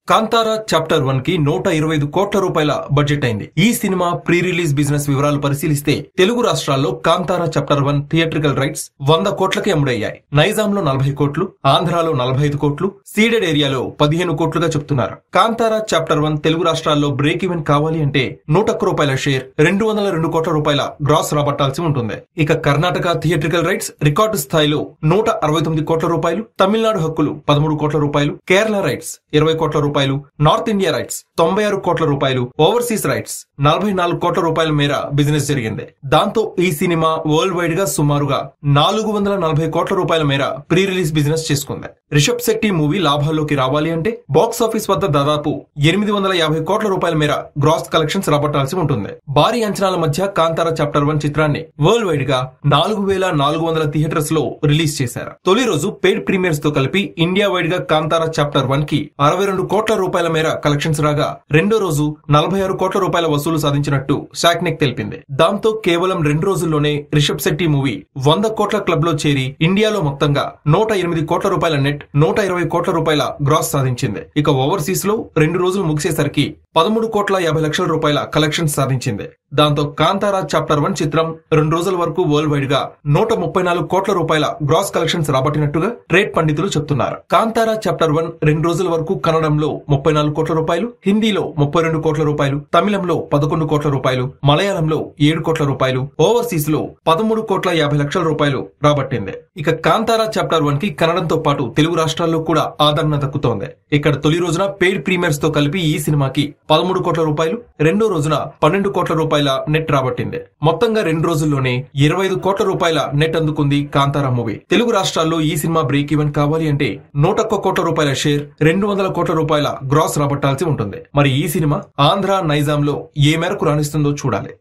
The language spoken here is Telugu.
కాంతారా చాప్టర్ 1 కి 125 కోట్ల రూపాయల బడ్జెట్ అయింది. ఈ సినిమా ప్రీ రిలీజ్ బిజినెస్ వివరాలు పరిశీలిస్తే తెలుగు రాష్ట్రాల్లో కాంతారా చాప్టర్ 1 థియేట్రికల్ రైట్స్ 100 కోట్లకి అమ్ముడయ్యాయి. నైజాంలో 40 కోట్లు, ఆంధ్రాలో 45 కోట్లు, సీడెడ్ ఏరియాలో 15 కోట్లుగా చెప్తున్నారు. కాంతారా చాప్టర్ 1 తెలుగు రాష్ట్రాల్లో బ్రేక్ ఈవెన్ కావాలి అంటే 101 రూపాయల షేర్ 202 కోట్ల రూపాయల గ్రాస్ రాబట్టాల్సి ఉంటుంది. ఇక కర్ణాటక థియేట్రికల్ రైట్స్ రికార్డు స్థాయిలో 169 కోట్ల రూపాయలు, తమిళనాడు హక్కులు 13 కోట్ల రూపాయలు, కేరళ రైట్స్ 20 కోట్ల రూపాయలు, నార్త్ ఇండియా రైట్స్ 96 కోట్ల రూపాయలు, ఓవర్సీస్ రైట్స్ 44 కోట్ల రూపాయల మేర బిజినెస్ జరిగింది. దాంతో ఈ సినిమా వరల్డ్ వైడ్ గా సుమారుగా 440 కోట్ల రూపాయల మేర ప్రీ రిలీజ్ బిజినెస్ చేసుకుంది. రిషబ్ శెట్టి మూవీ లాభాల్లోకి రావాలి అంటే బాక్స్ ఆఫీస్ వద్ద దాదాపు 850 కోట్ల రూపాయల మేర గ్రాస్ కలెక్షన్స్ రాబట్టాల్సి ఉంటుంది. భారీ అంచనాల మధ్య కాంతారా చాప్టర్ 1 చిత్రాన్ని వరల్డ్ వైడ్ గా 4400 థియేటర్స్ లో రిలీజ్ చేశారు. తొలి రోజు పెయిడ్ ప్రీమియర్స్ తో కలిపి ఇండియా వైడ్ గా కాంతారా చాప్టర్ 1 కి 62 కోట్ల రూపాయల మేర కలెక్షన్స్ రాగా, రెండో రోజు 46 కోట్ల రూపాయల వసూలు సాధించినట్టు శాక్నెక్ తెలిపింది. దాంతో కేవలం 2 రోజుల్లోనే రిషబ్ శెట్టి మూవీ 100 కోట్ల క్లబ్ లో చేరి ఇండియాలో మొత్తంగా 108 కోట్ల రూపాయల నెట్, 120 కోట్ల రూపాయల గ్రాస్ సాధించింది. ఇక ఓవర్సీస్ లో 2 రోజులు ముగిసేసరికి 13 కోట్ల 50 లక్షల రూపాయల కలెక్షన్స్ సాధించింది. దాంతో కాంతారా చాప్టర్ 1 చిత్రం 2 రోజుల వరకు వరల్డ్ వైడ్ గా 134 కోట్ల రూపాయల గ్రాస్ కలెక్షన్స్ రాబట్టినట్టుగా ట్రేడ్ పండితులు చెప్తున్నారు. కాంతారా చాప్టర్ 1 2 రోజుల వరకు కన్నడంలో 34 కోట్ల రూపాయలు, హిందీలో 32 కోట్ల రూపాయలు, తమిళంలో 11 కోట్ల రూపాయలు, మలయాళంలో 7 కోట్ల రూపాయలు, ఓవర్సీస్ లో 13 కోట్ల 50 లక్షల రూపాయలు రాబట్టింది. ఇక కాంతారా చాప్టర్ 1 కి కన్నడంతో పాటు తెలుగు రాష్ట్రాల్లో కూడా ఆదరణ దక్కుతోంది. ఇక్కడ తొలి రోజున పెయిడ్ ప్రీమియర్స్ తో కలిపి ఈ సినిమాకి 13 కోట్ల రూపాయలు, రెండో రోజున 12 కోట్ల రూపాయల నెట్ రాబట్టింది. మొత్తంగా 2 రోజుల్లోనే 25 కోట్ల రూపాయల నెట్ అందుకుంది కాంతారా మూవీ. తెలుగు రాష్ట్రాల్లో ఈ సినిమా బ్రేక్ ఈవెన్ కావాలి అంటే 101 కోట్ల రూపాయల షేర్ 200 కోట్ల రూపాయల గ్రాస్ రాబట్టాల్సి ఉంటుంది. మరి ఈ సినిమా ఆంధ్ర, నైజాంలో ఏ మేరకు రాణిస్తుందో చూడాలి.